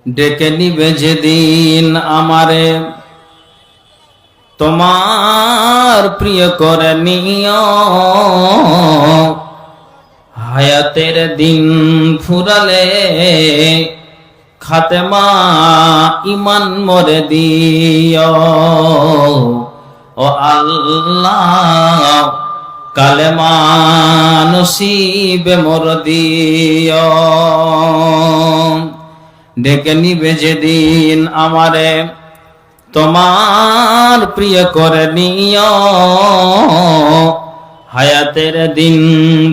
ডেকে নিবে যেদিন আমারে তোমার প্রিয় করে নিও, হায়াতের দিন ফুরালে খাতেমা ইমান মরে দিও। ও আল্লাহ কালেমা নসিবে মোর দিও। ডেকে নিবে যেদিন আমারে তোমার প্রিয় করে নিও, হায়াতের দিন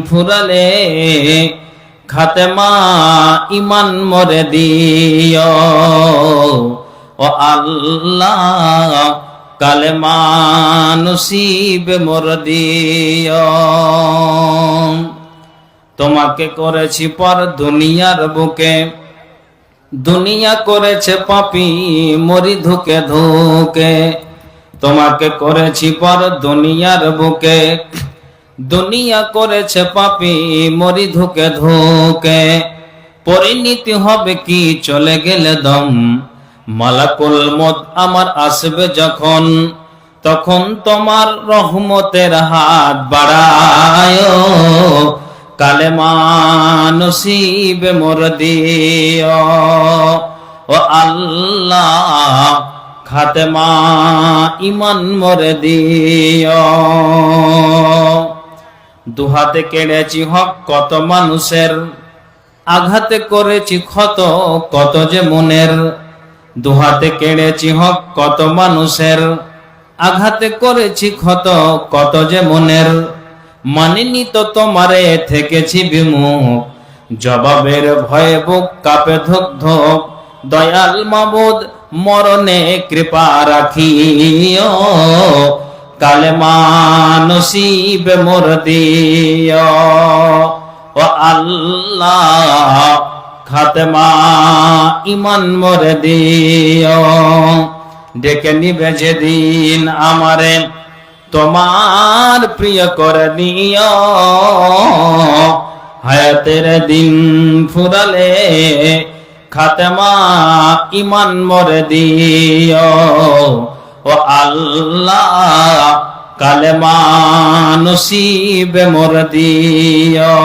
ফুরালে খাতেমা ইমান মরে দিও। ও আল্লাহ কালেমা নসিবে মোর দিও। তোমাকে করেছি পর দুনিয়ার বুকে, দুনিয়া করেছে পাপী মরি ধুকে ধুকে। তোমাকে করেছি পর দুনিয়ার বুকে, দুনিয়া করেছে পাপী মরি ধুকে ধুকে। পরিণতি হবে কি চলে গেলে দম, মালাকুল মউত আমার আসবে যখন, তখন তোমার রহমতের হাত বাড়ায়, কালেমা নসিবে মোর দিও। ও আল্লাহ খাতেমা ইমান মোর দিও। দুহাতে কেড়েছি হক কত মানুষের, আঘাতে করেছি ক্ষত কত যে মনের। দুহাতে কেড়েছি হক কত মানুষের, আঘাতে করেছি ক্ষত কত যে মনের। মানিনি তো তোমারে থেকেছি বিমুখ, জবাবের ভয়ে বুক কাঁপে ধুক ধুক। দয়াল মাবুদ মরণে কৃপা রাখিও, কালেমা নসিবে মোর দিও। ও আল্লাহ খাতেমা ইমান মোর দিও। ডেকে নিবে যেদিন আমারে তোমার প্রিয় করে নিও, হায়াতের দিন ফুরালে খাতেমা ইমান মরে দিও। ও আল্লাহ কালেমা নসিবে মোর দিও।